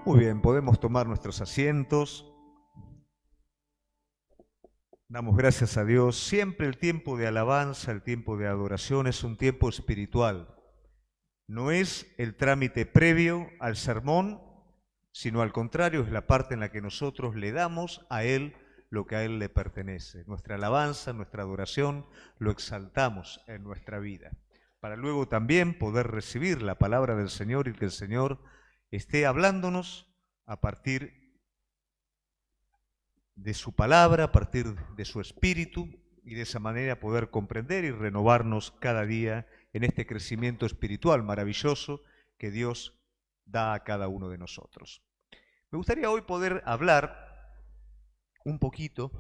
Muy bien, podemos tomar nuestros asientos. Damos gracias a Dios. Siempre el tiempo de alabanza, el tiempo de adoración es un tiempo espiritual. No es el trámite previo al sermón, sino al contrario, es la parte en la que nosotros le damos a Él lo que a Él le pertenece. Nuestra alabanza, nuestra adoración, lo exaltamos en nuestra vida, para luego también poder recibir la palabra del Señor y que el Señor esté hablándonos a partir de su palabra, a partir de su espíritu, y de esa manera poder comprender y renovarnos cada día en este crecimiento espiritual maravilloso que Dios da a cada uno de nosotros. Me gustaría hoy poder hablar un poquito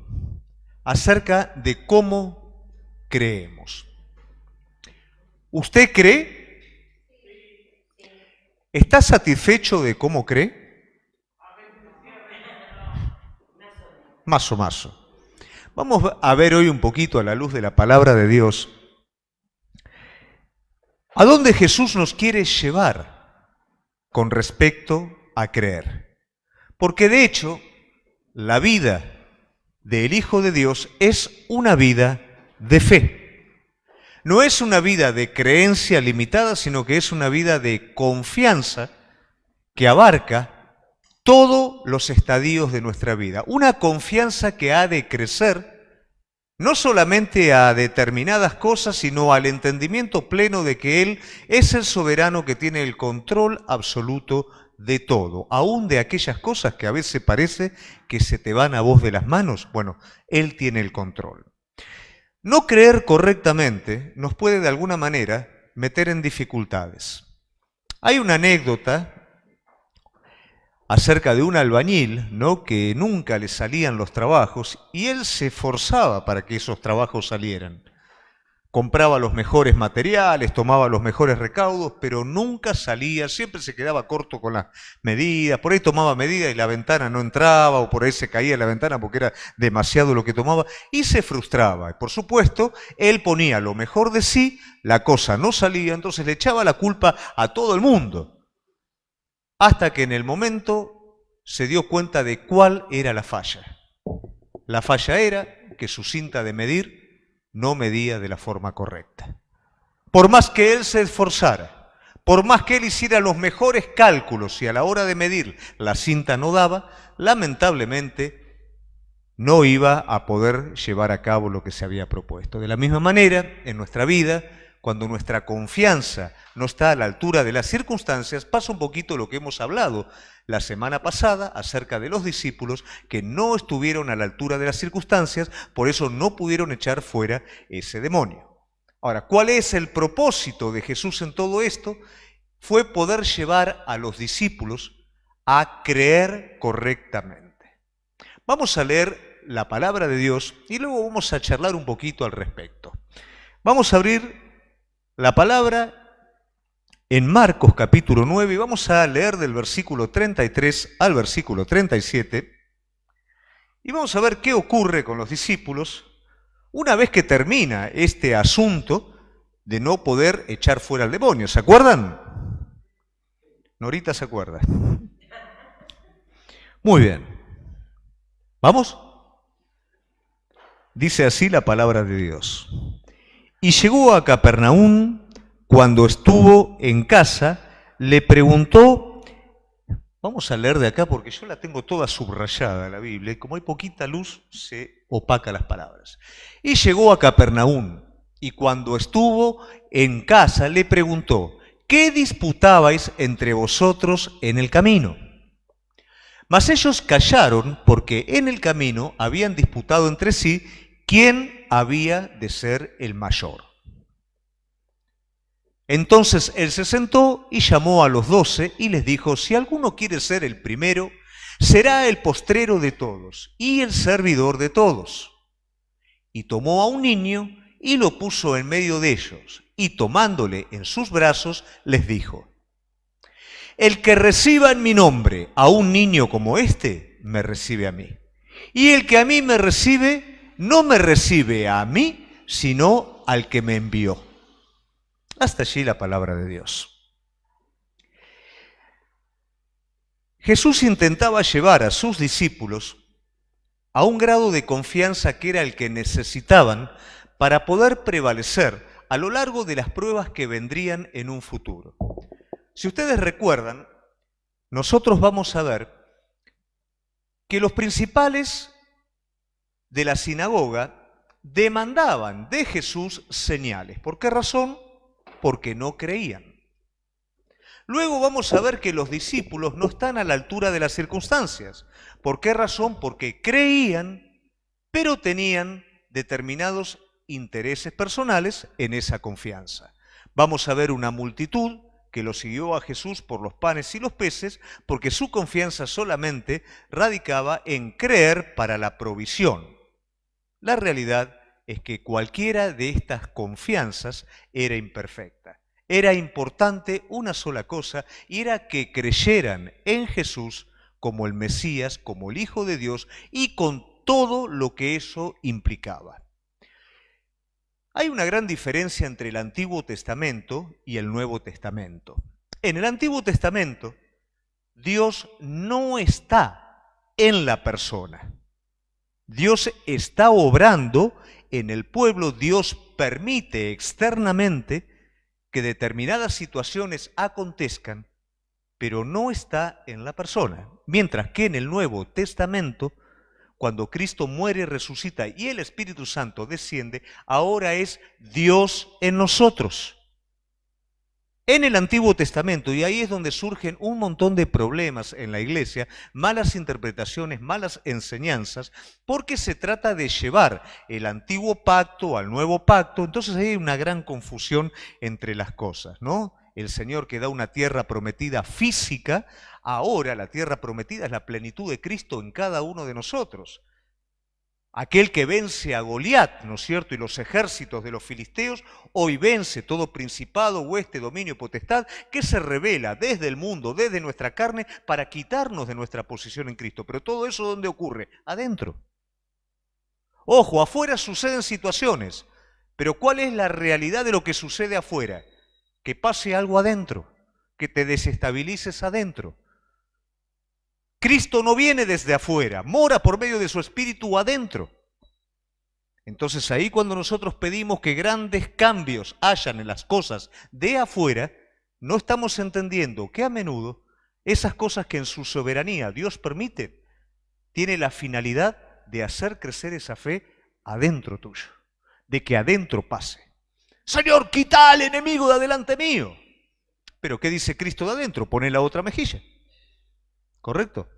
acerca de cómo creemos. ¿Usted cree? ¿Está satisfecho de cómo cree? Más o más. Vamos a ver hoy un poquito a la luz de la palabra de Dios a dónde Jesús nos quiere llevar con respecto a creer. Porque de hecho, la vida del Hijo de Dios es una vida de fe. No es una vida de creencia limitada, sino que es una vida de confianza que abarca todos los estadios de nuestra vida. Una confianza que ha de crecer no solamente a determinadas cosas, sino al entendimiento pleno de que Él es el soberano que tiene el control absoluto de todo, aún de aquellas cosas que a veces parece que se te van a vos de las manos. Bueno, Él tiene el control. No creer correctamente nos puede de alguna manera meter en dificultades. Hay una anécdota acerca de un albañil, ¿no?, que nunca le salían los trabajos y él se esforzaba para que esos trabajos salieran. Compraba los mejores materiales, tomaba los mejores recaudos, pero nunca salía, siempre se quedaba corto con las medidas, por ahí tomaba medidas y la ventana no entraba, o por ahí se caía la ventana porque era demasiado lo que tomaba, y se frustraba. Y por supuesto, él ponía lo mejor de sí, la cosa no salía, entonces le echaba la culpa a todo el mundo. Hasta que en el momento se dio cuenta de cuál era la falla. La falla era que su cinta de medir no medía de la forma correcta. Por más que él se esforzara, por más que él hiciera los mejores cálculos y a la hora de medir la cinta no daba, lamentablemente no iba a poder llevar a cabo lo que se había propuesto. De la misma manera, en nuestra vida, cuando nuestra confianza no está a la altura de las circunstancias, pasa un poquito lo que hemos hablado la semana pasada acerca de los discípulos que no estuvieron a la altura de las circunstancias, por eso no pudieron echar fuera ese demonio. Ahora, ¿cuál es el propósito de Jesús en todo esto? Fue poder llevar a los discípulos a creer correctamente. Vamos a leer la palabra de Dios y luego vamos a charlar un poquito al respecto. Vamos a abrir la palabra en Marcos capítulo 9 y vamos a leer del versículo 33 al versículo 37 y vamos a ver qué ocurre con los discípulos una vez que termina este asunto de no poder echar fuera al demonio. ¿Se acuerdan? Norita se acuerda. Muy bien. ¿Vamos? Dice así la palabra de Dios. Y llegó a Capernaum. Cuando estuvo en casa, le preguntó, vamos a leer de acá porque yo la tengo toda subrayada la Biblia, y como hay poquita luz, se opaca las palabras. Y llegó a Capernaum, y cuando estuvo en casa, le preguntó, ¿qué disputabais entre vosotros en el camino? Mas ellos callaron porque en el camino habían disputado entre sí quién había de ser el mayor. Entonces él se sentó y llamó a los 12 y les dijo, si alguno quiere ser el primero, será el postrero de todos y el servidor de todos. Y tomó a un niño y lo puso en medio de ellos, y tomándole en sus brazos, les dijo, el que reciba en mi nombre a un niño como este, me recibe a mí. Y el que a mí me recibe, no me recibe a mí, sino al que me envió. Hasta allí la palabra de Dios. Jesús intentaba llevar a sus discípulos a un grado de confianza que era el que necesitaban para poder prevalecer a lo largo de las pruebas que vendrían en un futuro. Si ustedes recuerdan, nosotros vamos a ver que los principales de la sinagoga demandaban de Jesús señales. ¿Por qué razón? Porque no creían. Luego vamos a ver que los discípulos no están a la altura de las circunstancias. ¿Por qué razón? Porque creían, pero tenían determinados intereses personales en esa confianza. Vamos a ver una multitud que lo siguió a Jesús por los panes y los peces, porque su confianza solamente radicaba en creer para la provisión. La realidad es que cualquiera de estas confianzas era imperfecta. Era importante una sola cosa, y era que creyeran en Jesús como el Mesías, como el Hijo de Dios, y con todo lo que eso implicaba. Hay una gran diferencia entre el Antiguo Testamento y el Nuevo Testamento. En el Antiguo Testamento, Dios no está en la persona. Dios está obrando en el pueblo. Dios permite externamente que determinadas situaciones acontezcan, pero no está en la persona. Mientras que en el Nuevo Testamento, cuando Cristo muere, resucita y el Espíritu Santo desciende, ahora es Dios en nosotros. En el Antiguo Testamento, y ahí es donde surgen un montón de problemas en la iglesia, malas interpretaciones, malas enseñanzas, porque se trata de llevar el antiguo pacto al nuevo pacto. Entonces hay una gran confusión entre las cosas, ¿no? El Señor que da una tierra prometida física, ahora la tierra prometida es la plenitud de Cristo en cada uno de nosotros. Aquel que vence a Goliat, ¿no es cierto?, y los ejércitos de los filisteos, hoy vence todo principado, hueste, dominio, potestad, que se revela desde el mundo, desde nuestra carne, para quitarnos de nuestra posición en Cristo. Pero todo eso, ¿dónde ocurre? Adentro. Ojo, afuera suceden situaciones, pero ¿cuál es la realidad de lo que sucede afuera? Que pase algo adentro, que te desestabilices adentro. Cristo no viene desde afuera, mora por medio de su Espíritu adentro. Entonces ahí cuando nosotros pedimos que grandes cambios hayan en las cosas de afuera, no estamos entendiendo que a menudo esas cosas que en su soberanía Dios permite, tiene la finalidad de hacer crecer esa fe adentro tuyo, de que adentro pase. Señor, quita al enemigo de adelante mío. Pero ¿qué dice Cristo de adentro? Pone la otra mejilla. ¿Correcto?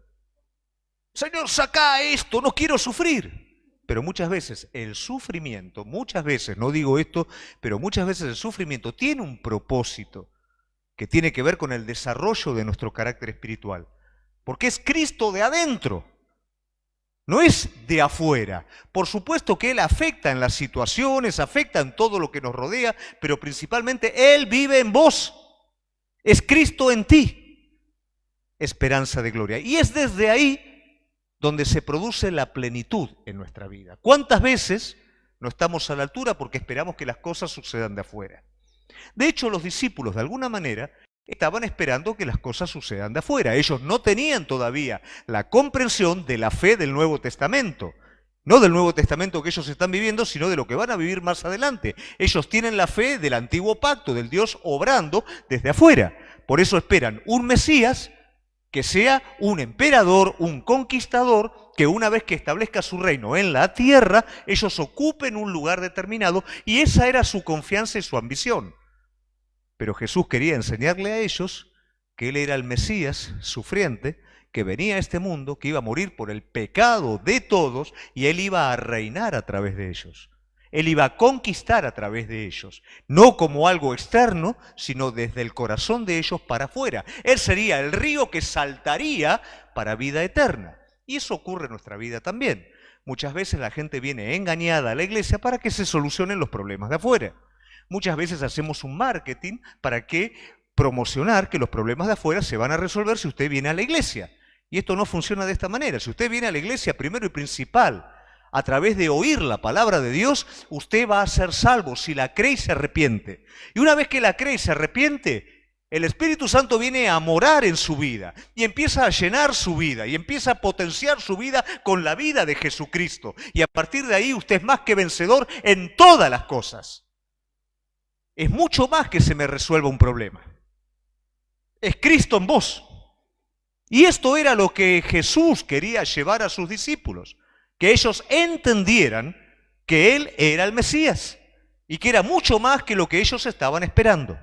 Señor, saca esto, no quiero sufrir. Pero muchas veces el sufrimiento, muchas veces, no digo esto, pero muchas veces el sufrimiento tiene un propósito que tiene que ver con el desarrollo de nuestro carácter espiritual. Porque es Cristo de adentro, no es de afuera. Por supuesto que Él afecta en las situaciones, afecta en todo lo que nos rodea, pero principalmente Él vive en vos. Es Cristo en ti, esperanza de gloria. Y es desde ahí donde se produce la plenitud en nuestra vida. ¿Cuántas veces no estamos a la altura porque esperamos que las cosas sucedan de afuera? De hecho, los discípulos, de alguna manera, estaban esperando que las cosas sucedan de afuera. Ellos no tenían todavía la comprensión de la fe del Nuevo Testamento. No del Nuevo Testamento que ellos están viviendo, sino de lo que van a vivir más adelante. Ellos tienen la fe del antiguo pacto, del Dios obrando desde afuera. Por eso esperan un Mesías que sea un emperador, un conquistador, que una vez que establezca su reino en la tierra, ellos ocupen un lugar determinado, y esa era su confianza y su ambición. Pero Jesús quería enseñarle a ellos que Él era el Mesías sufriente, que venía a este mundo, que iba a morir por el pecado de todos, y Él iba a reinar a través de ellos. Él iba a conquistar a través de ellos, no como algo externo, sino desde el corazón de ellos para afuera. Él sería el río que saltaría para vida eterna. Y eso ocurre en nuestra vida también. Muchas veces la gente viene engañada a la iglesia para que se solucionen los problemas de afuera. Muchas veces hacemos un marketing para que promocionar que los problemas de afuera se van a resolver si usted viene a la iglesia. Y esto no funciona de esta manera. Si usted viene a la iglesia, primero y principal, a través de oír la palabra de Dios, usted va a ser salvo si la cree y se arrepiente. Y una vez que la cree y se arrepiente, El Espíritu Santo viene a morar en su vida y empieza a llenar su vida y empieza a potenciar su vida con la vida de Jesucristo. Y a partir de ahí usted es más que vencedor en todas las cosas. Es mucho más que se me resuelva un problema. Es Cristo en vos. Y esto era lo que Jesús quería llevar a sus discípulos, que ellos entendieran que Él era el Mesías y que era mucho más que lo que ellos estaban esperando.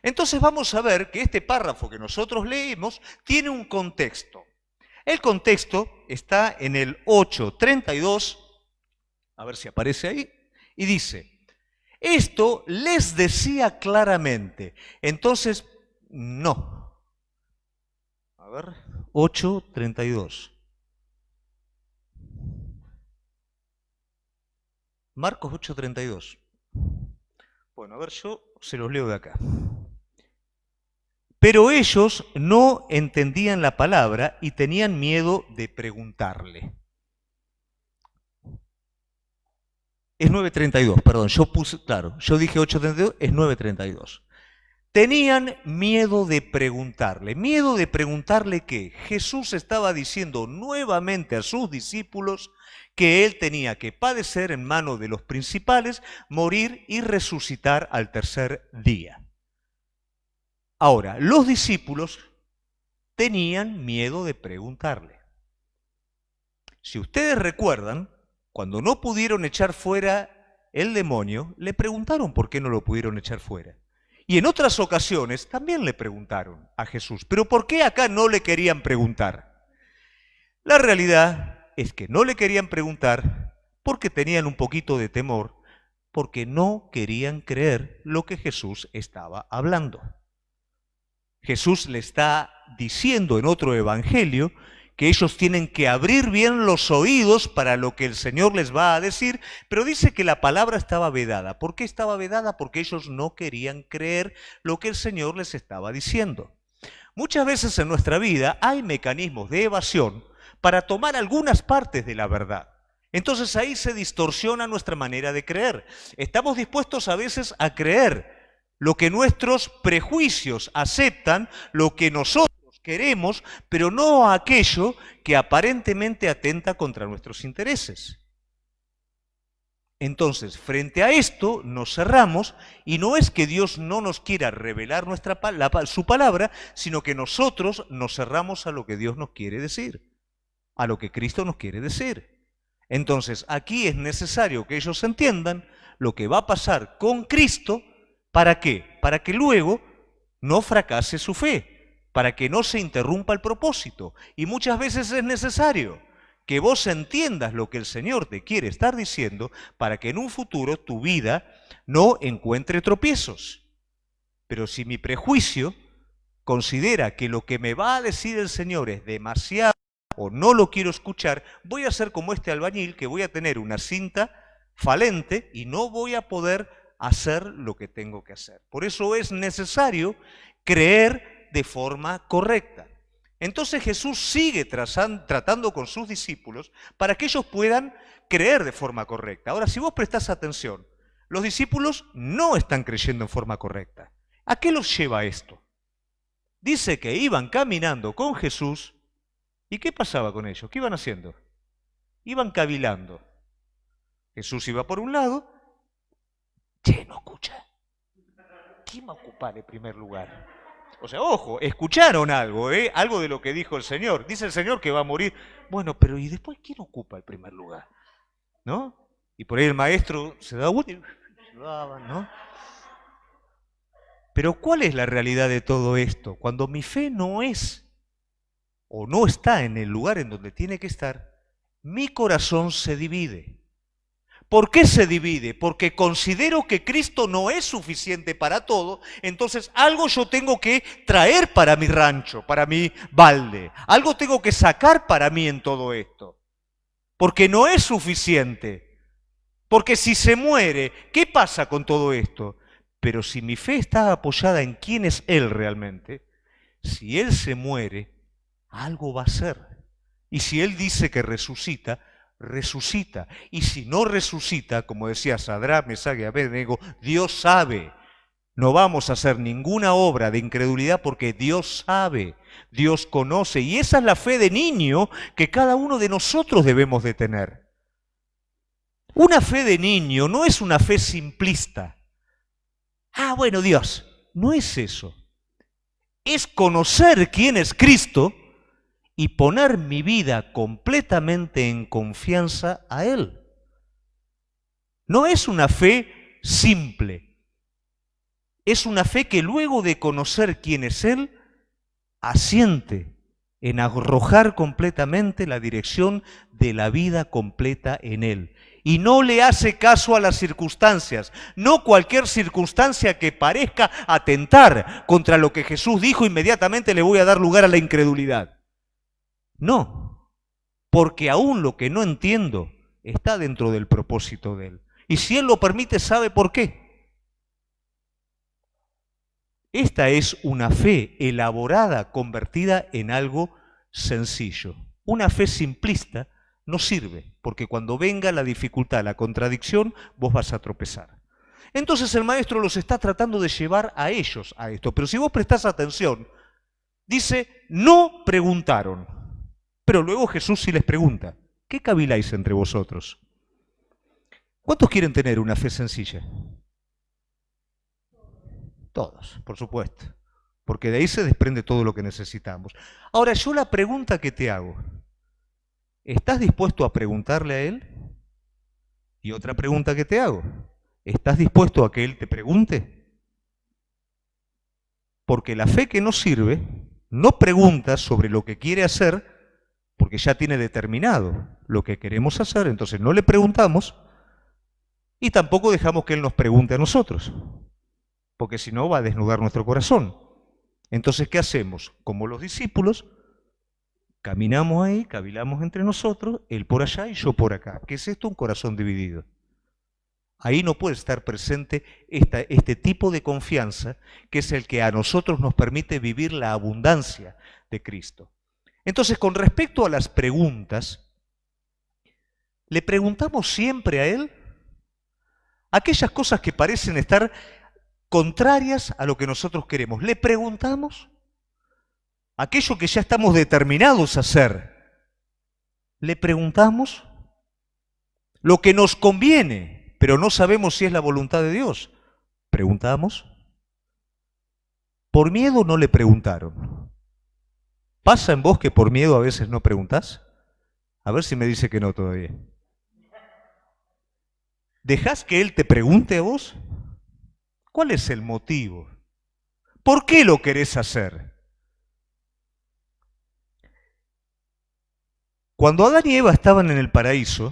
Entonces vamos a ver que este párrafo que nosotros leímos tiene un contexto. El contexto está en el 8:32, a ver si aparece ahí, y dice: esto les decía claramente. Entonces, no. A ver, 8:32. Marcos 8:32. Bueno, a ver, yo se los leo de acá. Pero ellos no entendían la palabra y tenían miedo de preguntarle. Es 9:32, perdón, yo dije 8:32, es 9:32. Tenían miedo de preguntarle. ¿Miedo de preguntarle qué? Jesús estaba diciendo nuevamente a sus discípulos que Él tenía que padecer en manos de los principales, morir y resucitar al tercer día. Ahora, los discípulos tenían miedo de preguntarle. Si ustedes recuerdan, cuando no pudieron echar fuera el demonio, le preguntaron por qué no lo pudieron echar fuera. Y en otras ocasiones también le preguntaron a Jesús, pero ¿por qué acá no le querían preguntar? La realidad es que no le querían preguntar porque tenían un poquito de temor, porque no querían creer lo que Jesús estaba hablando. Jesús le está diciendo en otro evangelio que ellos tienen que abrir bien los oídos para lo que el Señor les va a decir, pero dice que la palabra estaba vedada. ¿Por qué estaba vedada? Porque ellos no querían creer lo que el Señor les estaba diciendo. Muchas veces en nuestra vida hay mecanismos de evasión para tomar algunas partes de la verdad. Entonces ahí se distorsiona nuestra manera de creer. Estamos dispuestos a veces a creer lo que nuestros prejuicios aceptan, lo que nosotros queremos, pero no aquello que aparentemente atenta contra nuestros intereses. Entonces, frente a esto, nos cerramos, y no es que Dios no nos quiera revelar su palabra, sino que nosotros nos cerramos a lo que Dios nos quiere decir, a lo que Cristo nos quiere decir. Entonces, aquí es necesario que ellos entiendan lo que va a pasar con Cristo. ¿Para qué? Para que luego no fracase su fe, para que no se interrumpa el propósito. Y muchas veces es necesario que vos entiendas lo que el Señor te quiere estar diciendo para que en un futuro tu vida no encuentre tropiezos. Pero si mi prejuicio considera que lo que me va a decir el Señor es demasiado o no lo quiero escuchar, voy a ser como este albañil, que voy a tener una cinta falente y no voy a poder hacer lo que tengo que hacer. Por eso es necesario creer de forma correcta. Entonces Jesús sigue tratando con sus discípulos para que ellos puedan creer de forma correcta. Ahora, si vos prestás atención, los discípulos no están creyendo en forma correcta. ¿A qué los lleva esto? Dice que iban caminando con Jesús. ¿Y qué pasaba con ellos? ¿Qué iban haciendo? Iban cavilando. Jesús iba por un lado. Che, no escucha. ¿Quién va a ocupar el primer lugar? O sea, ojo, escucharon algo, algo de lo que dijo el Señor. Dice el Señor que va a morir. Bueno, pero ¿y después quién ocupa el primer lugar? ¿No? Y por ahí el maestro se da vuelta y se daba, ¿no? Pero ¿cuál es la realidad de todo esto? Cuando mi fe no es o no está en el lugar en donde tiene que estar, mi corazón se divide. ¿Por qué se divide? Porque considero que Cristo no es suficiente para todo, entonces algo yo tengo que traer para mi rancho, para mi balde. Algo tengo que sacar para mí en todo esto. Porque no es suficiente. Porque si se muere, ¿qué pasa con todo esto? Pero si mi fe está apoyada en quién es Él realmente, si Él se muere, algo va a ser. Y si Él dice que resucita, resucita. Y si no resucita, como decía Sadrach, Mesach y Abednego, Dios sabe No vamos a hacer ninguna obra de incredulidad porque Dios sabe, Dios conoce, y esa es la fe de niño que cada uno de nosotros debemos de tener. Una fe de niño no es una fe simplista. Ah, bueno, Dios, no es eso. Es conocer quién es Cristo y poner mi vida completamente en confianza a Él. No es una fe simple. Es una fe que luego de conocer quién es Él, asiente en arrojar completamente la dirección de la vida completa en Él. Y no le hace caso a las circunstancias, no cualquier circunstancia que parezca atentar contra lo que Jesús dijo, inmediatamente le voy a dar lugar a la incredulidad. No, porque aún lo que no entiendo está dentro del propósito de Él. Y si Él lo permite, ¿sabe por qué? Esta es una fe elaborada, convertida en algo sencillo. Una fe simplista no sirve, porque cuando venga la dificultad, la contradicción, vos vas a tropezar. Entonces el maestro los está tratando de llevar a ellos a esto. Pero si vos prestás atención, dice, no preguntaron. Pero luego Jesús sí les pregunta, ¿qué caviláis entre vosotros? ¿Cuántos quieren tener una fe sencilla? Todos, por supuesto, porque de ahí se desprende todo lo que necesitamos. Ahora, yo la pregunta que te hago, ¿estás dispuesto a preguntarle a Él? Y otra pregunta que te hago, ¿estás dispuesto a que Él te pregunte? Porque la fe que no sirve no pregunta sobre lo que quiere hacer, porque ya tiene determinado lo que queremos hacer, entonces no le preguntamos y tampoco dejamos que Él nos pregunte a nosotros, porque si no va a desnudar nuestro corazón. Entonces, ¿qué hacemos? Como los discípulos, caminamos ahí, cavilamos entre nosotros, Él por allá y yo por acá. ¿Qué es esto? Un corazón dividido. Ahí no puede estar presente este tipo de confianza, que es el que a nosotros nos permite vivir la abundancia de Cristo. Entonces, con respecto a las preguntas, ¿le preguntamos siempre a Él aquellas cosas que parecen estar contrarias a lo que nosotros queremos? ¿Le preguntamos aquello que ya estamos determinados a hacer? ¿Le preguntamos lo que nos conviene, pero no sabemos si es la voluntad de Dios? ¿Preguntamos? Por miedo no le preguntaron. ¿Pasa en vos que por miedo a veces no preguntás? A ver si me dice que no todavía. ¿Dejás que Él te pregunte a vos? ¿Cuál es el motivo? ¿Por qué lo querés hacer? Cuando Adán y Eva estaban en el paraíso,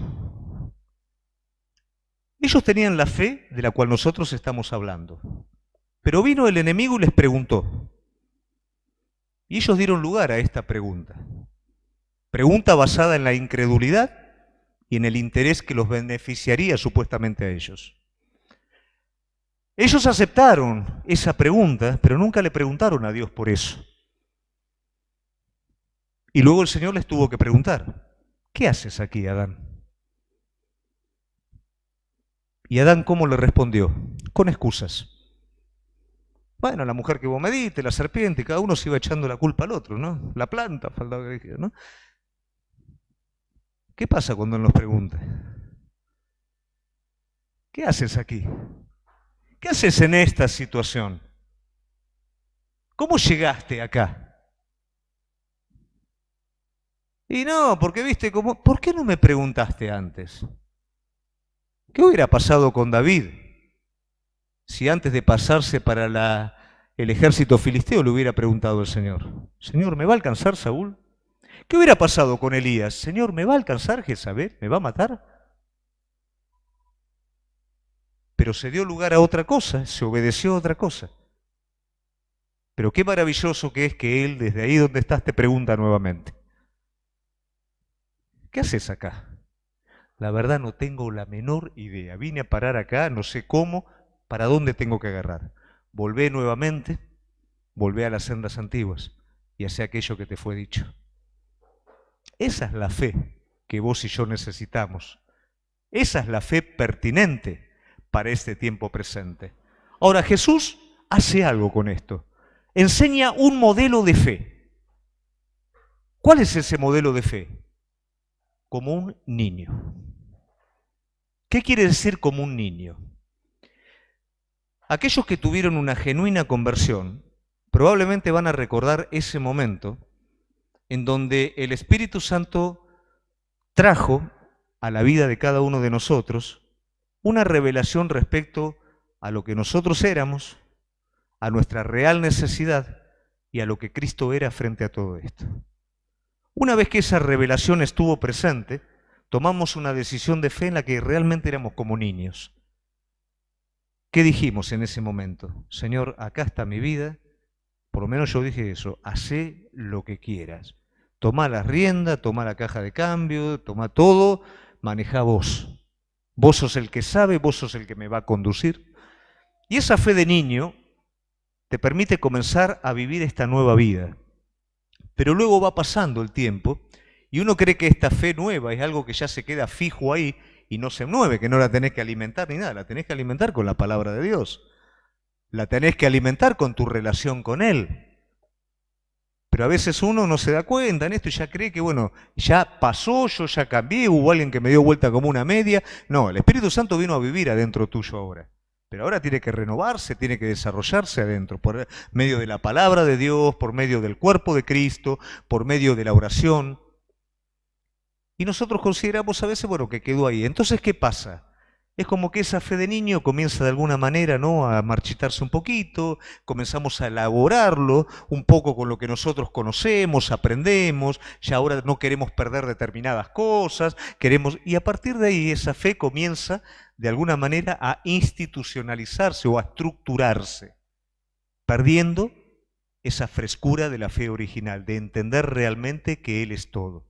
ellos tenían la fe de la cual nosotros estamos hablando. Pero vino el enemigo y les preguntó. Y ellos dieron lugar a esta pregunta. Pregunta basada en la incredulidad y en el interés que los beneficiaría supuestamente a ellos. Ellos aceptaron esa pregunta, pero nunca le preguntaron a Dios por eso. Y luego el Señor les tuvo que preguntar, ¿qué haces aquí, Adán? Y Adán, ¿cómo le respondió? Con excusas. Bueno, la mujer que vos me diste, la serpiente, cada uno se iba echando la culpa al otro, ¿no? La planta, faltaba que dijera, ¿no? ¿Qué pasa cuando Él nos pregunta? ¿Qué haces aquí? ¿Qué haces en esta situación? ¿Cómo llegaste acá? Y no, porque viste cómo, ¿por qué no me preguntaste antes? ¿Qué hubiera pasado con David si antes de pasarse para el ejército filisteo le hubiera preguntado al Señor, Señor, ¿me va a alcanzar Saúl? ¿Qué hubiera pasado con Elías? Señor, ¿me va a alcanzar Jezabel? ¿Me va a matar? Pero se dio lugar a otra cosa, se obedeció a otra cosa. Pero qué maravilloso que es que Él, desde ahí donde estás, te pregunta nuevamente, ¿qué haces acá? La verdad no tengo la menor idea. Vine a parar acá, no sé cómo, para dónde tengo que agarrar. Volvé nuevamente, volvé a las sendas antiguas y hacé aquello que te fue dicho. Esa es la fe que vos y yo necesitamos. Esa es la fe pertinente para este tiempo presente. Ahora Jesús hace algo con esto. Enseña un modelo de fe. ¿Cuál es ese modelo de fe? Como un niño. ¿Qué quiere decir como un niño? Aquellos que tuvieron una genuina conversión probablemente van a recordar ese momento en donde el Espíritu Santo trajo a la vida de cada uno de nosotros una revelación respecto a lo que nosotros éramos, a nuestra real necesidad y a lo que Cristo era frente a todo esto. Una vez que esa revelación estuvo presente, tomamos una decisión de fe en la que realmente éramos como niños. ¿Qué dijimos en ese momento? Señor, acá está mi vida, por lo menos yo dije eso, hacé lo que quieras. Tomá la rienda, tomá la caja de cambio, tomá todo, manejá vos. Vos sos el que sabe, vos sos el que me va a conducir. Y esa fe de niño te permite comenzar a vivir esta nueva vida. Pero luego va pasando el tiempo y uno cree que esta fe nueva es algo que ya se queda fijo ahí y no se mueve, que no la tenés que alimentar ni nada, la tenés que alimentar con la palabra de Dios. La tenés que alimentar con tu relación con Él. Pero a veces uno no se da cuenta en esto y ya cree que, bueno, ya pasó, yo ya cambié, hubo alguien que me dio vuelta como una media. No, el Espíritu Santo vino a vivir adentro tuyo ahora. Pero ahora tiene que renovarse, tiene que desarrollarse adentro, por medio de la palabra de Dios, por medio del cuerpo de Cristo, por medio de la oración. Y nosotros consideramos a veces, bueno, que quedó ahí. Entonces, ¿qué pasa? Es como que esa fe de niño comienza de alguna manera, ¿no?, a marchitarse un poquito, comenzamos a elaborarlo un poco con lo que nosotros conocemos, aprendemos, ya ahora no queremos perder determinadas cosas, y a partir de ahí esa fe comienza de alguna manera a institucionalizarse o a estructurarse, perdiendo esa frescura de la fe original, de entender realmente que Él es todo.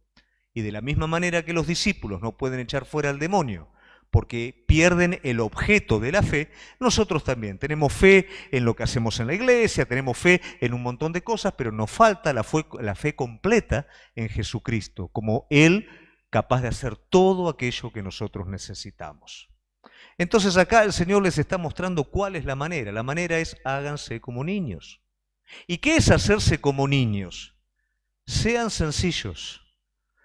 Y de la misma manera que los discípulos no pueden echar fuera al demonio, porque pierden el objeto de la fe, nosotros también tenemos fe en lo que hacemos en la iglesia, tenemos fe en un montón de cosas, pero nos falta la fe completa en Jesucristo, como Él capaz de hacer todo aquello que nosotros necesitamos. Entonces acá el Señor les está mostrando cuál es la manera. La manera es háganse como niños. ¿Y qué es hacerse como niños? Sean sencillos.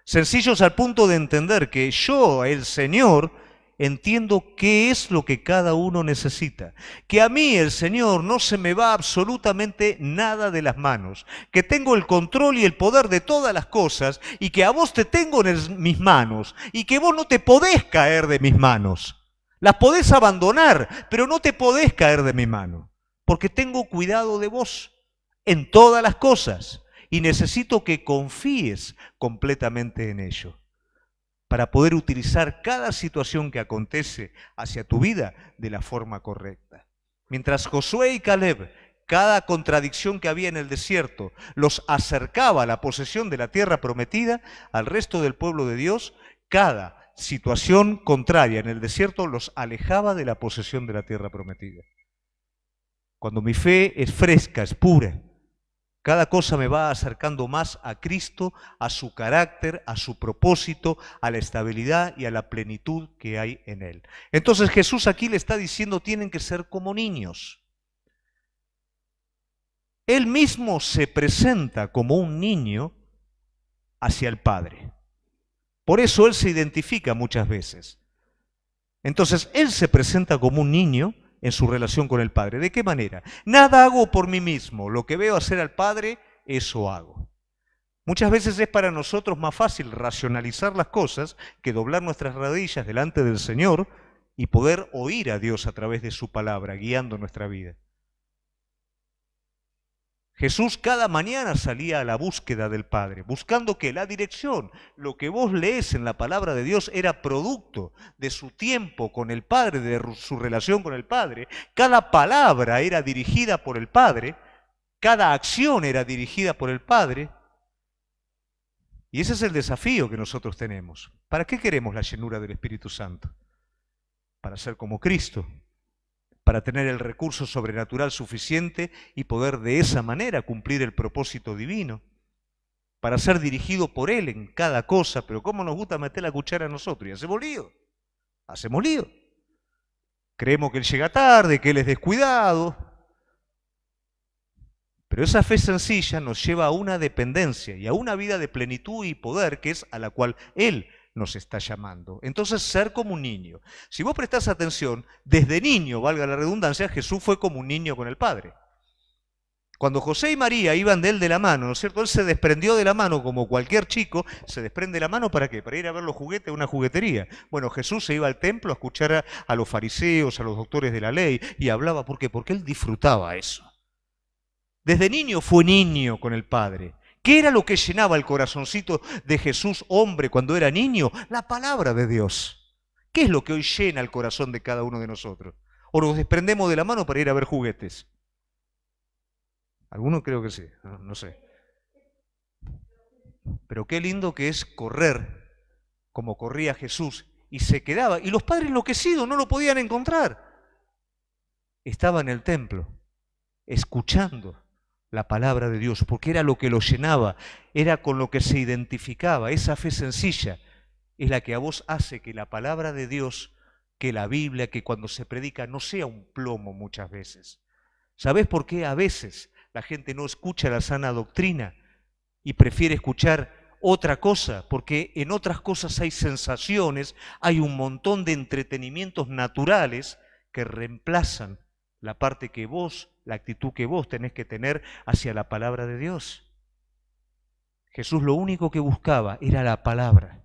Sencillos al punto de entender que yo, el Señor, entiendo qué es lo que cada uno necesita. Que a mí, el Señor, no se me va absolutamente nada de las manos. Que tengo el control y el poder de todas las cosas y que a vos te tengo en mis manos y que vos no te podés caer de mis manos. Las podés abandonar, pero no te podés caer de mi mano. Porque tengo cuidado de vos en todas las cosas y necesito que confíes completamente en ello, para poder utilizar cada situación que acontece hacia tu vida de la forma correcta. Mientras Josué y Caleb, cada contradicción que había en el desierto, los acercaba a la posesión de la tierra prometida, al resto del pueblo de Dios, cada situación contraria en el desierto los alejaba de la posesión de la tierra prometida. Cuando mi fe es fresca, es pura, cada cosa me va acercando más a Cristo, a su carácter, a su propósito, a la estabilidad y a la plenitud que hay en Él. Entonces Jesús aquí le está diciendo, tienen que ser como niños. Él mismo se presenta como un niño hacia el Padre. Por eso Él se identifica muchas veces. Entonces Él se presenta como un niño en su relación con el Padre. ¿De qué manera? Nada hago por mí mismo, lo que veo hacer al Padre, eso hago. Muchas veces es para nosotros más fácil racionalizar las cosas que doblar nuestras rodillas delante del Señor y poder oír a Dios a través de su palabra, guiando nuestra vida. Jesús cada mañana salía a la búsqueda del Padre, buscando que la dirección, lo que vos lees en la palabra de Dios era producto de su tiempo con el Padre, de su relación con el Padre. Cada palabra era dirigida por el Padre, cada acción era dirigida por el Padre. Y ese es el desafío que nosotros tenemos. ¿Para qué queremos la llenura del Espíritu Santo? Para ser como Cristo, para tener el recurso sobrenatural suficiente y poder de esa manera cumplir el propósito divino, para ser dirigido por Él en cada cosa. Pero ¿cómo nos gusta meter la cuchara a nosotros? Y hacemos lío, hacemos lío. Creemos que Él llega tarde, que Él es descuidado, Pero esa fe sencilla nos lleva a una dependencia y a una vida de plenitud y poder, que es a la cual Él nos está llamando. Entonces, ser como un niño. Si vos prestás atención, desde niño, valga la redundancia, Jesús fue como un niño con el Padre. Cuando José y María iban de él de la mano, ¿no es cierto? Él se desprendió de la mano como cualquier chico, se desprende de la mano ¿para qué? Para ir a ver los juguetes a una juguetería. Bueno, Jesús se iba al templo a escuchar a los fariseos, a los doctores de la ley, y hablaba, ¿por qué? Porque él disfrutaba eso. Desde niño fue niño con el Padre. ¿Qué era lo que llenaba el corazoncito de Jesús, hombre, cuando era niño? La palabra de Dios. ¿Qué es lo que hoy llena el corazón de cada uno de nosotros? ¿O nos desprendemos de la mano para ir a ver juguetes? Algunos creo que sí, no sé. Pero qué lindo que es correr como corría Jesús y se quedaba. Y los padres enloquecidos no lo podían encontrar. Estaba en el templo, escuchando la palabra de Dios, porque era lo que lo llenaba, era con lo que se identificaba. Esa fe sencilla es la que a vos hace que la palabra de Dios, que la Biblia, que cuando se predica no sea un plomo muchas veces. ¿Sabés por qué a veces la gente no escucha la sana doctrina y prefiere escuchar otra cosa? Porque en otras cosas hay sensaciones, hay un montón de entretenimientos naturales que reemplazan la parte que vos, la actitud que vos tenés que tener hacia la palabra de Dios. Jesús lo único que buscaba era la palabra,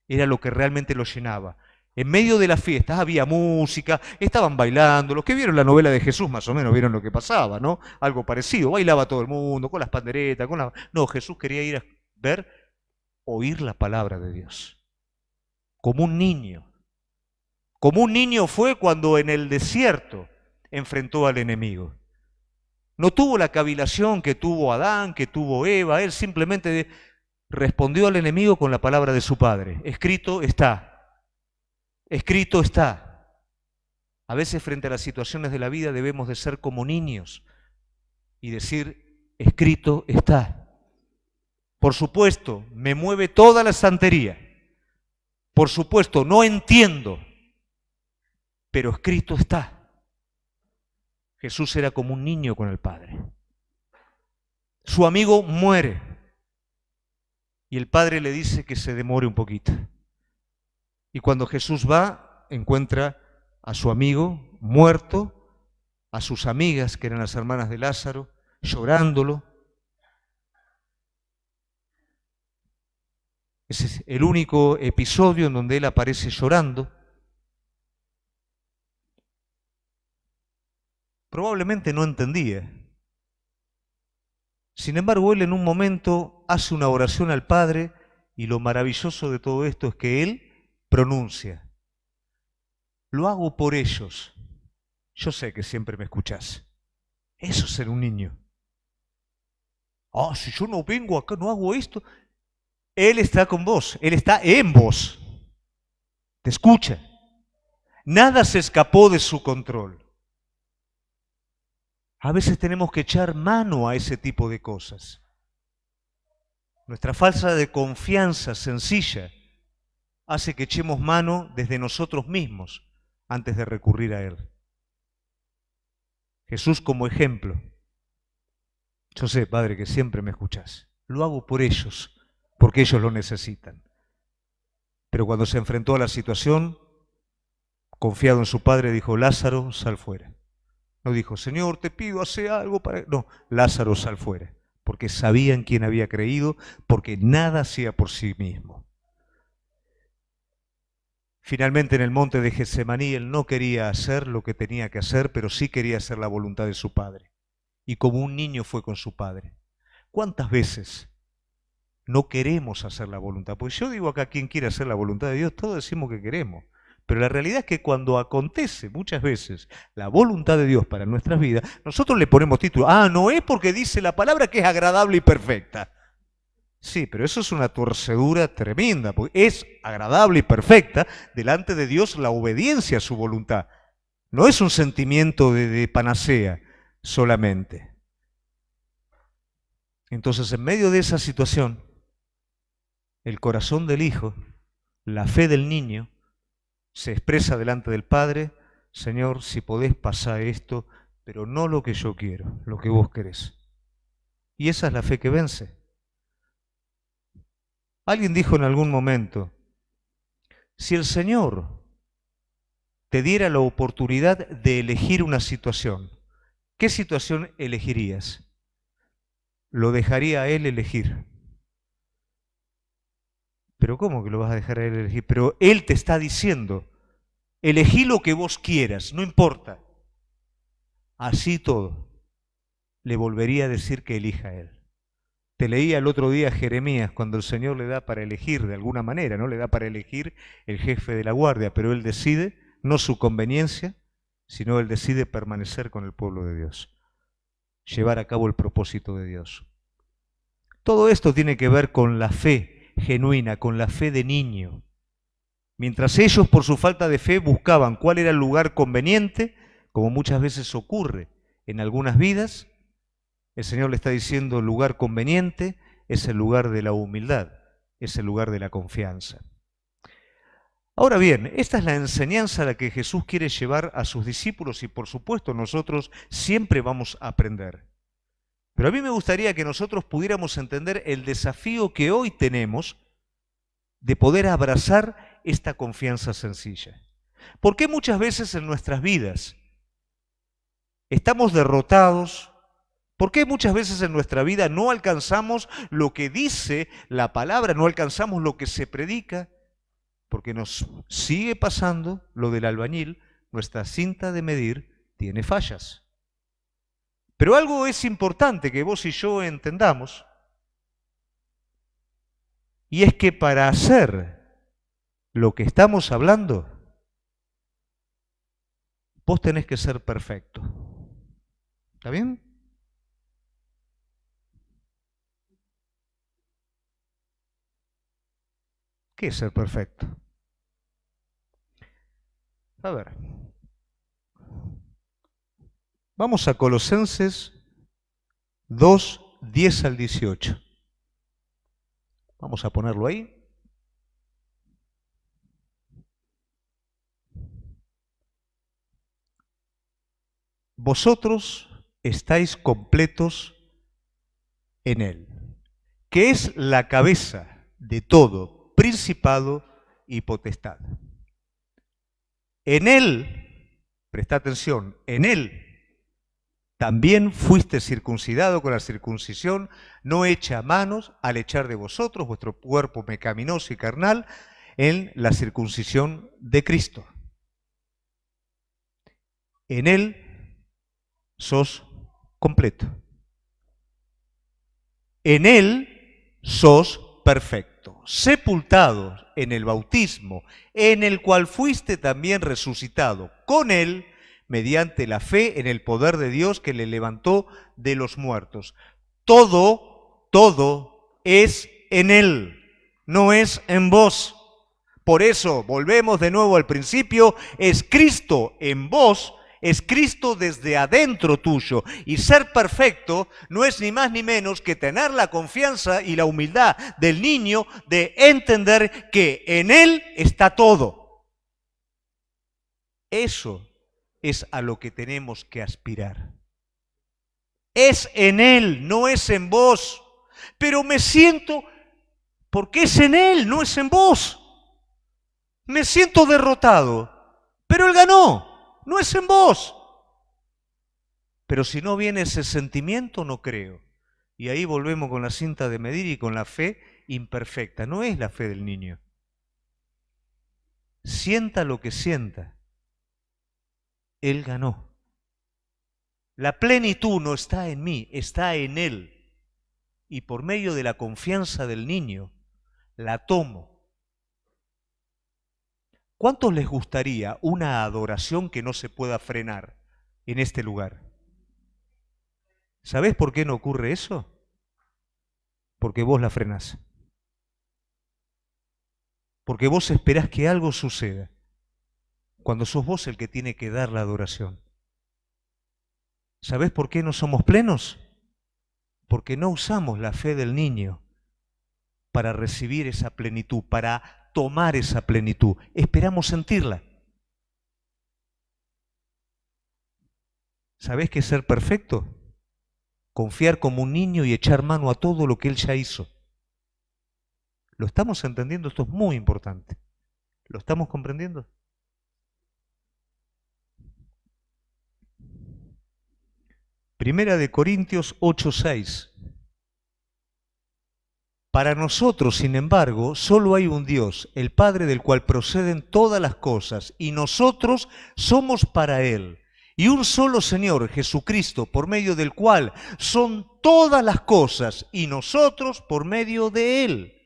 era lo que realmente lo llenaba. En medio de las fiestas había música, estaban bailando. Los que vieron la novela de Jesús más o menos vieron lo que pasaba, ¿no? Algo parecido. Bailaba todo el mundo, con las panderetas, con la... No, Jesús quería ir a ver, oír la palabra de Dios. Como un niño. Como un niño fue cuando en el desierto enfrentó al enemigo. No tuvo la cavilación que tuvo Adán, que tuvo Eva. Él simplemente respondió al enemigo con la palabra de su padre. Escrito está. Escrito está. A veces frente a las situaciones de la vida debemos de ser como niños y decir, escrito está. Por supuesto, me mueve toda la santería. Por supuesto, no entiendo, pero escrito está. Jesús era como un niño con el Padre. Su amigo muere y el Padre le dice que se demore un poquito. Y cuando Jesús va, encuentra a su amigo muerto, a sus amigas, que eran las hermanas de Lázaro, llorándolo. Ese es el único episodio en donde él aparece llorando. Probablemente no entendía. Sin embargo, él en un momento hace una oración al Padre y lo maravilloso de todo esto es que él pronuncia, lo hago por ellos. Yo sé que siempre me escuchás. Eso es ser un niño. Ah, si yo no vengo acá, no hago esto. Él está con vos, Él está en vos. Te escucha. Nada se escapó de su control. A veces tenemos que echar mano a ese tipo de cosas. Nuestra falta de confianza sencilla hace que echemos mano desde nosotros mismos antes de recurrir a Él. Jesús como ejemplo. Yo sé, Padre, que siempre me escuchás. Lo hago por ellos, porque ellos lo necesitan. Pero cuando se enfrentó a la situación, confiado en su Padre, dijo, Lázaro, sal fuera. No dijo, Señor, te pido, hace algo para... No, Lázaro, sal fuera. Porque sabía en quién había creído, porque nada hacía por sí mismo. Finalmente en el monte de Getsemaní él no quería hacer lo que tenía que hacer, pero sí quería hacer la voluntad de su Padre. Y como un niño fue con su Padre. ¿Cuántas veces no queremos hacer la voluntad? Pues yo digo acá, quien quiere hacer la voluntad de Dios, todos decimos que queremos. Pero la realidad es que cuando acontece muchas veces la voluntad de Dios para nuestras vidas, nosotros le ponemos título. Ah, no es porque dice la palabra que es agradable y perfecta. Sí, pero eso es una torcedura tremenda, porque es agradable y perfecta delante de Dios la obediencia a su voluntad. No es un sentimiento de panacea solamente. Entonces, en medio de esa situación, el corazón del hijo, la fe del niño, se expresa delante del Padre, Señor, si podés pasar esto, pero no lo que yo quiero, lo que vos querés. Y esa es la fe que vence. Alguien dijo en algún momento, si el Señor te diera la oportunidad de elegir una situación, ¿qué situación elegirías? Lo dejaría a Él elegir. Pero ¿cómo que lo vas a dejar a Él elegir? Pero Él te está diciendo, elegí lo que vos quieras, no importa. Así todo, le volvería a decir que elija a Él. Te leía el otro día Jeremías, cuando el Señor le da para elegir de alguna manera, ¿no? Le da para elegir el jefe de la guardia, pero Él decide, no su conveniencia, sino Él decide permanecer con el pueblo de Dios, llevar a cabo el propósito de Dios. Todo esto tiene que ver con la fe genuina, con la fe de niño. Mientras ellos por su falta de fe buscaban cuál era el lugar conveniente, como muchas veces ocurre en algunas vidas, el Señor le está diciendo el lugar conveniente es el lugar de la humildad, es el lugar de la confianza. Ahora bien, esta es la enseñanza a la que Jesús quiere llevar a sus discípulos y por supuesto nosotros siempre vamos a aprender. Pero a mí me gustaría que nosotros pudiéramos entender el desafío que hoy tenemos de poder abrazar esta confianza sencilla. ¿Por qué muchas veces en nuestras vidas estamos derrotados? ¿Por qué muchas veces en nuestra vida no alcanzamos lo que dice la palabra, no alcanzamos lo que se predica? Porque nos sigue pasando lo del albañil, nuestra cinta de medir tiene fallas. Pero algo es importante que vos y yo entendamos, y es que para hacer lo que estamos hablando, vos tenés que ser perfecto. ¿Está bien? ¿Qué es ser perfecto? A ver. Vamos a Colosenses 2, 10 al 18. Vamos a ponerlo ahí. Vosotros estáis completos en Él, que es la cabeza de todo principado y potestad. En Él, presta atención, en Él también fuiste circuncidado con la circuncisión no hecha a manos al echar de vosotros vuestro cuerpo pecaminoso y carnal en la circuncisión de Cristo. En Él sos completo. En Él sos perfecto, sepultados en el bautismo, en el cual fuiste también resucitado con Él, mediante la fe en el poder de Dios que le levantó de los muertos. Todo es en Él, no es en vos. Por eso, volvemos de nuevo al principio, es Cristo en vos, es Cristo desde adentro tuyo. Y ser perfecto no es ni más ni menos que tener la confianza y la humildad del niño de entender que en Él está todo. Eso es a lo que tenemos que aspirar. Es en Él, no es en vos. Pero me siento, porque es en Él, no es en vos. Me siento derrotado, pero Él ganó, no es en vos. Pero si no viene ese sentimiento, no creo. Y ahí volvemos con la cinta de medir y con la fe imperfecta. No es la fe del niño. Sienta lo que sienta. Él ganó. La plenitud no está en mí, está en Él. Y por medio de la confianza del niño, la tomo. ¿Cuántos les gustaría una adoración que no se pueda frenar en este lugar? ¿Sabés por qué no ocurre eso? Porque vos la frenás. Porque vos esperás que algo suceda, cuando sos vos el que tiene que dar la adoración. ¿Sabés por qué no somos plenos? Porque no usamos la fe del niño para recibir esa plenitud, para tomar esa plenitud. Esperamos sentirla. ¿Sabés qué es ser perfecto? confiar como un niño y echar mano a todo lo que Él ya hizo. ¿Lo estamos entendiendo? Esto es muy importante. ¿Lo estamos comprendiendo? Primera de Corintios 8:6. Para nosotros, sin embargo, solo hay un Dios, el Padre del cual proceden todas las cosas, y nosotros somos para Él. Y un solo Señor, Jesucristo, por medio del cual son todas las cosas, y nosotros por medio de Él.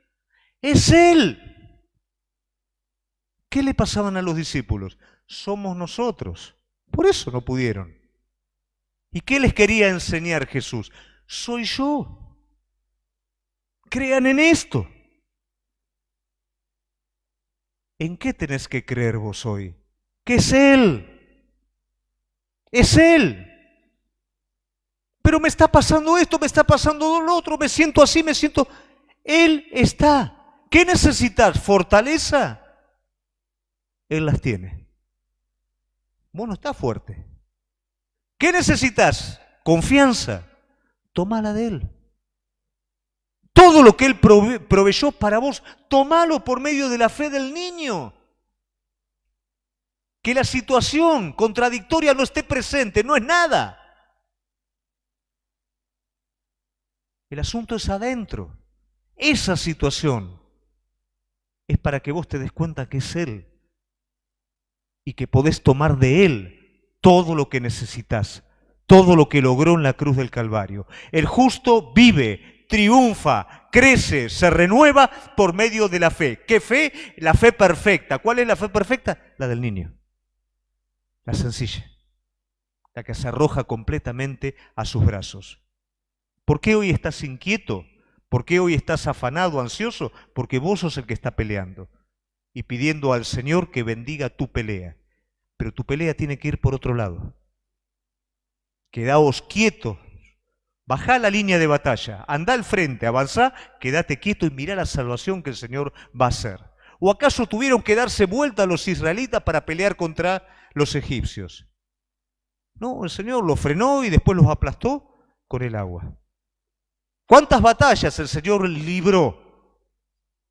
Es Él. ¿Qué le pasaban a los discípulos? Somos nosotros. Por eso no pudieron. ¿Y qué les quería enseñar Jesús? Soy yo. Crean en esto. ¿En qué tenés que creer vos hoy? Que es Él. Es Él. Pero me está pasando esto, me está pasando lo otro, me siento así, me siento... Él está. ¿Qué necesitas? ¿Fortaleza? Él las tiene. Vos no estás fuerte. ¿Qué necesitas? Confianza. Tómala de Él. Todo lo que Él proveyó para vos, tómalo por medio de la fe del niño. Que la situación contradictoria no esté presente, no es nada. El asunto es adentro. Esa situación es para que vos te des cuenta que es Él y que podés tomar de Él todo lo que necesitas, todo lo que logró en la cruz del Calvario. El justo vive, triunfa, crece, se renueva por medio de la fe. ¿Qué fe? La fe perfecta. ¿Cuál es la fe perfecta? La del niño. La sencilla. La que se arroja completamente a sus brazos. ¿Por qué hoy estás inquieto? ¿Por qué hoy estás afanado, ansioso? Porque vos sos el que está peleando y pidiendo al Señor que bendiga tu pelea. Pero tu pelea tiene que ir por otro lado. Quedaos quietos. Bajá la línea de batalla, andá al frente, avanzá, quédate quieto y mirá la salvación que el Señor va a hacer. ¿O acaso tuvieron que darse vuelta los israelitas para pelear contra los egipcios? No, el Señor los frenó y después los aplastó con el agua. ¿Cuántas batallas el Señor libró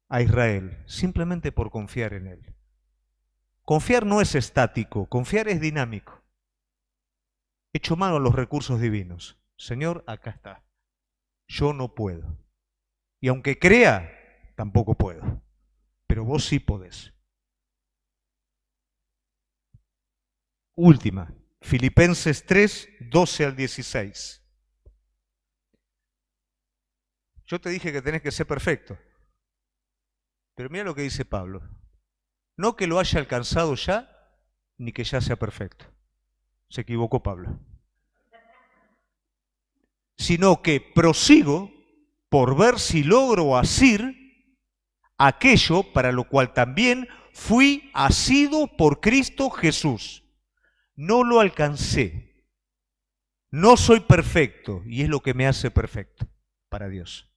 a Israel? Simplemente por confiar en Él. Confiar no es estático, confiar es dinámico. Echo mano a los recursos divinos. Señor, acá está. Yo no puedo. Y aunque crea, tampoco puedo. Pero vos sí podés. Última, Filipenses 3, 12 al 16. Yo te dije que tenés que ser perfecto. Pero mira lo que dice Pablo. No que lo haya alcanzado ya, ni que ya sea perfecto. Se equivocó Pablo. Sino que prosigo por ver si logro asir aquello para lo cual también fui asido por Cristo Jesús. No lo alcancé. No soy perfecto y es lo que me hace perfecto para Dios.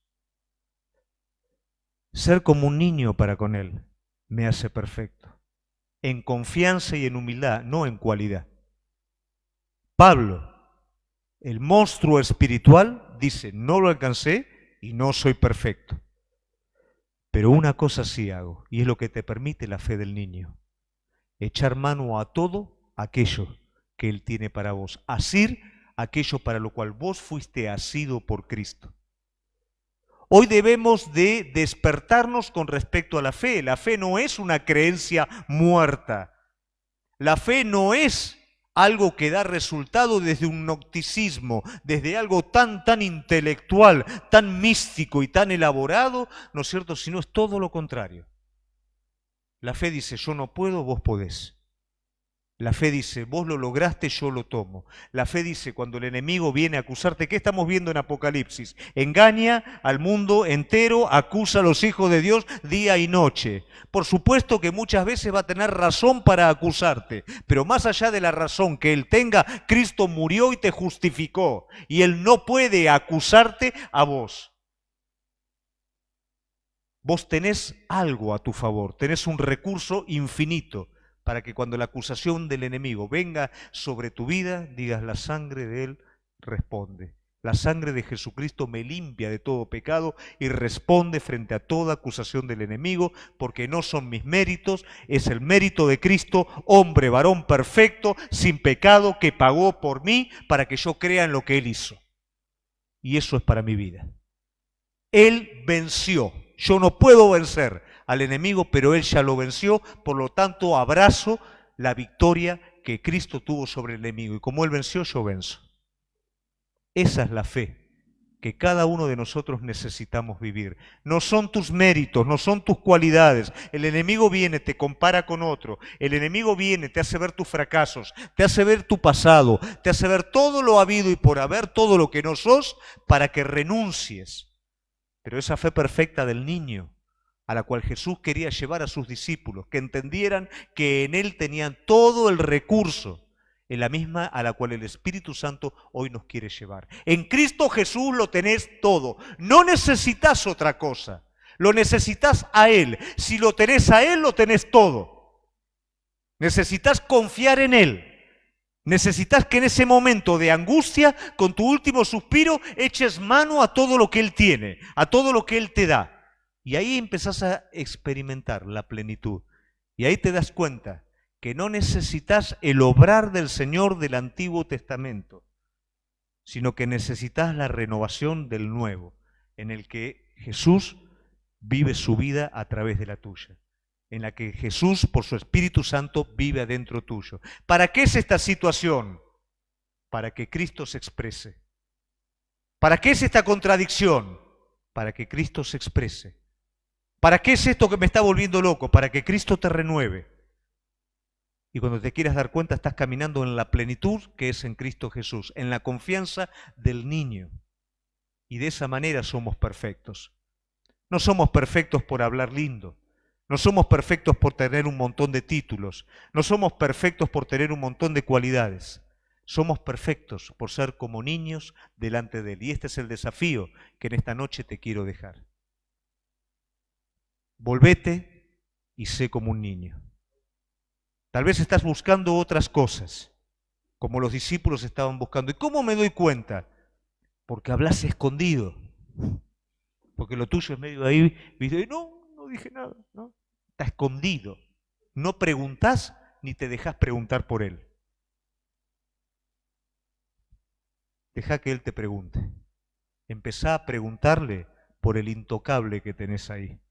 Ser como un niño para con Él me hace perfecto. En confianza y en humildad, no en cualidad. Pablo, el monstruo espiritual, dice, no lo alcancé y no soy perfecto. Pero una cosa sí hago, y es lo que te permite la fe del niño. Echar mano a todo aquello que Él tiene para vos. Asir aquello para lo cual vos fuiste asido por Cristo. Hoy debemos de despertarnos con respecto a la fe. La fe no es una creencia muerta. La fe no es algo que da resultado desde un gnosticismo, desde algo tan intelectual, tan místico y tan elaborado, ¿no es cierto? Sino es todo lo contrario. La fe dice, yo no puedo, vos podés. La fe dice, vos lo lograste, yo lo tomo. La fe dice, cuando el enemigo viene a acusarte, ¿qué estamos viendo en Apocalipsis? Engaña al mundo entero, acusa a los hijos de Dios día y noche. Por supuesto que muchas veces va a tener razón para acusarte, pero más allá de la razón que él tenga, Cristo murió y te justificó, y él no puede acusarte a vos. Vos tenés algo a tu favor, tenés un recurso infinito, para que cuando la acusación del enemigo venga sobre tu vida, digas, la sangre de Él responde. La sangre de Jesucristo me limpia de todo pecado y responde frente a toda acusación del enemigo, porque no son mis méritos, es el mérito de Cristo, hombre, varón perfecto, sin pecado, que pagó por mí para que yo crea en lo que Él hizo. Y eso es para mi vida. Él venció. Yo no puedo vencer al enemigo, pero Él ya lo venció, por lo tanto abrazo la victoria que Cristo tuvo sobre el enemigo. Y como Él venció, yo venzo. Esa es la fe que cada uno de nosotros necesitamos vivir. No son tus méritos, no son tus cualidades. El enemigo viene, te compara con otro. El enemigo viene, te hace ver tus fracasos, te hace ver tu pasado, te hace ver todo lo habido y por haber, todo lo que no sos, para que renuncies. Pero esa fe perfecta del niño, a la cual Jesús quería llevar a sus discípulos, que entendieran que en Él tenían todo el recurso, en la misma a la cual el Espíritu Santo hoy nos quiere llevar. En Cristo Jesús lo tenés todo. No necesitas otra cosa. Lo necesitas a Él. Si lo tenés a Él, lo tenés todo. Necesitas confiar en Él. Necesitas que en ese momento de angustia, con tu último suspiro, eches mano a todo lo que Él tiene, a todo lo que Él te da. Y ahí empezás a experimentar la plenitud. Y ahí te das cuenta que no necesitas el obrar del Señor del Antiguo Testamento, sino que necesitas la renovación del Nuevo, en el que Jesús vive su vida a través de la tuya, en la que Jesús, por su Espíritu Santo, vive adentro tuyo. ¿Para qué es esta situación? Para que Cristo se exprese. ¿Para qué es esta contradicción? Para que Cristo se exprese. ¿Para qué es esto que me está volviendo loco? Para que Cristo te renueve. Y cuando te quieras dar cuenta, estás caminando en la plenitud que es en Cristo Jesús, en la confianza del niño. Y de esa manera somos perfectos. No somos perfectos por hablar lindo. No somos perfectos por tener un montón de títulos. No somos perfectos por tener un montón de cualidades. Somos perfectos por ser como niños delante de Él. Y este es el desafío que en esta noche te quiero dejar. Volvete y sé como un niño. Tal vez estás buscando otras cosas, como los discípulos estaban buscando. ¿Y cómo me doy cuenta? Porque hablas escondido. Porque lo tuyo es medio ahí, ¿viste? No dije nada, ¿no? Está escondido. No preguntás ni te dejás preguntar por Él. Deja que Él te pregunte. Empezá a preguntarle por el intocable que tenés ahí.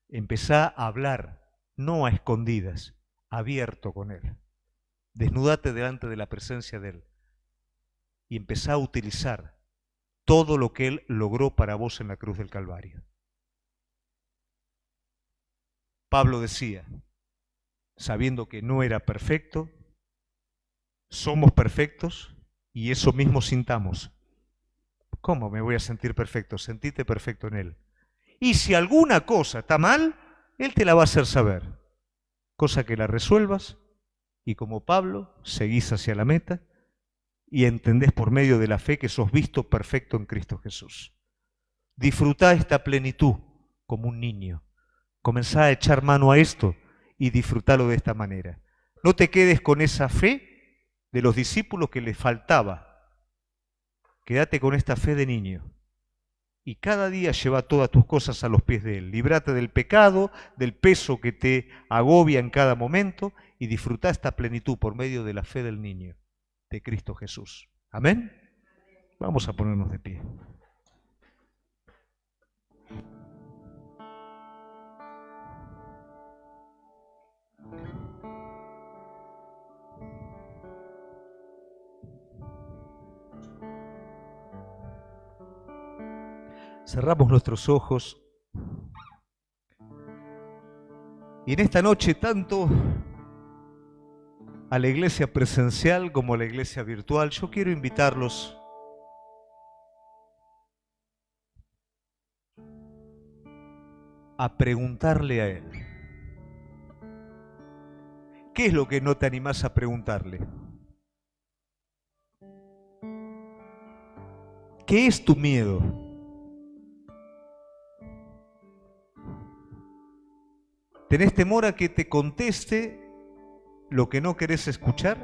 Empezá a hablar, no a escondidas, abierto con Él. Desnúdate delante de la presencia de Él y empezá a utilizar todo lo que Él logró para vos en la cruz del Calvario. Pablo decía, sabiendo que no era perfecto, somos perfectos y eso mismo sintamos. ¿Cómo me voy a sentir perfecto? Sentite perfecto en Él. Y si alguna cosa está mal, Él te la va a hacer saber. Cosa que la resuelvas y como Pablo, seguís hacia la meta y entendés por medio de la fe que sos visto perfecto en Cristo Jesús. Disfrutá esta plenitud como un niño. Comenzá a echar mano a esto y disfrutalo de esta manera. No te quedes con esa fe de los discípulos que les faltaba. Quédate con esta fe de niño. Y cada día lleva todas tus cosas a los pies de Él. Líbrate del pecado, del peso que te agobia en cada momento y disfruta esta plenitud por medio de la fe del niño, de Cristo Jesús. ¿Amén? Vamos a ponernos de pie. Cerramos nuestros ojos y en esta noche tanto a la iglesia presencial como a la iglesia virtual, yo quiero invitarlos a preguntarle a Él. ¿Qué es lo que no te animás a preguntarle? ¿Qué es tu miedo? ¿Tenés temor a que te conteste lo que no querés escuchar?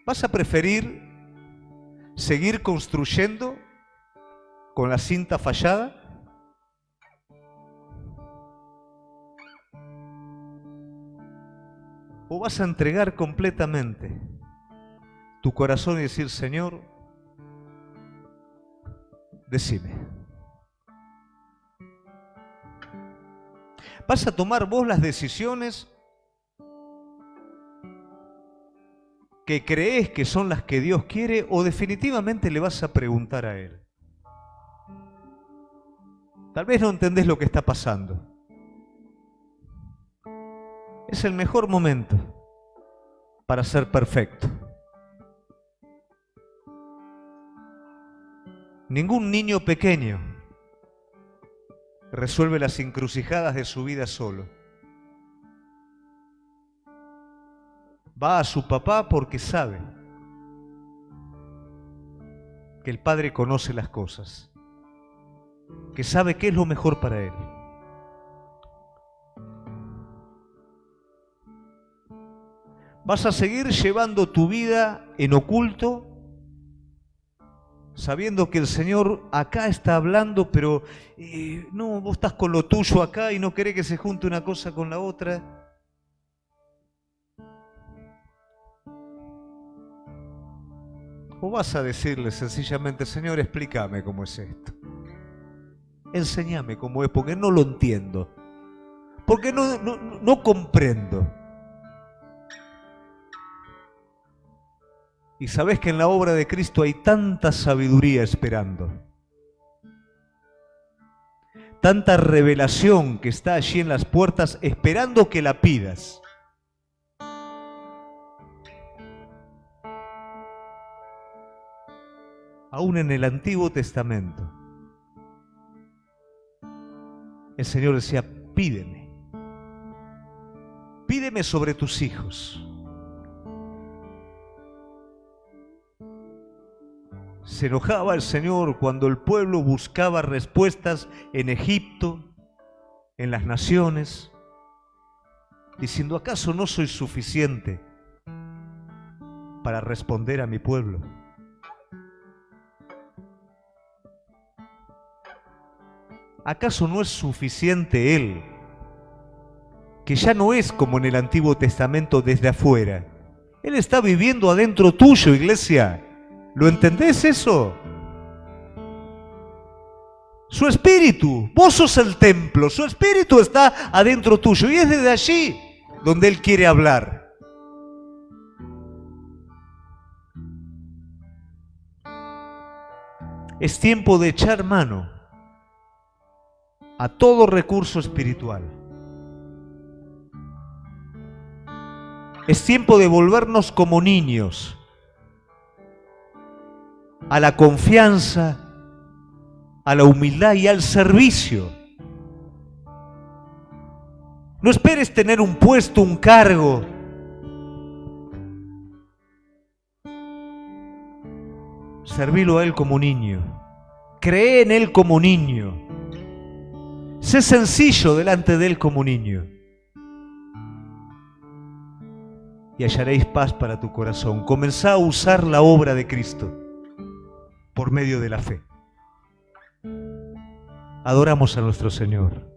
¿Vas a preferir seguir construyendo con la cinta fallada? ¿O vas a entregar completamente tu corazón y decir, Señor, decime? ¿Vas a tomar vos las decisiones que crees que son las que Dios quiere o definitivamente le vas a preguntar a Él? Tal vez no entendés lo que está pasando. Es el mejor momento para ser perfecto. Ningún niño pequeño resuelve las encrucijadas de su vida solo. Va a su papá porque sabe que el padre conoce las cosas, que sabe qué es lo mejor para él. ¿Vas a seguir llevando tu vida en oculto, sabiendo que el Señor acá está hablando, pero no, vos estás con lo tuyo acá y no querés que se junte una cosa con la otra? ¿O vas a decirle sencillamente, Señor, explícame cómo es esto? Enséñame cómo es, porque no lo entiendo, porque no comprendo. Y sabés que en la obra de Cristo hay tanta sabiduría esperando, tanta revelación que está allí en las puertas esperando que la pidas. Aún en el Antiguo Testamento, el Señor decía, pídeme, pídeme sobre tus hijos. Se enojaba el Señor cuando el pueblo buscaba respuestas en Egipto, en las naciones, diciendo, ¿acaso no soy suficiente para responder a mi pueblo? ¿Acaso no es suficiente Él, que ya no es como en el Antiguo Testamento desde afuera? Él está viviendo adentro tuyo, iglesia. ¿Lo entendés eso? Su espíritu, vos sos el templo, su espíritu está adentro tuyo y es desde allí donde Él quiere hablar. Es tiempo de echar mano a todo recurso espiritual. Es tiempo de volvernos como niños a la confianza, a la humildad y al servicio. No esperes tener un puesto, un cargo. Servilo a Él como niño. Cree en Él como niño. Sé sencillo delante de Él como niño. Y hallaréis paz para tu corazón. Comenzá a usar la obra de Cristo por medio de la fe. Adoramos a nuestro Señor.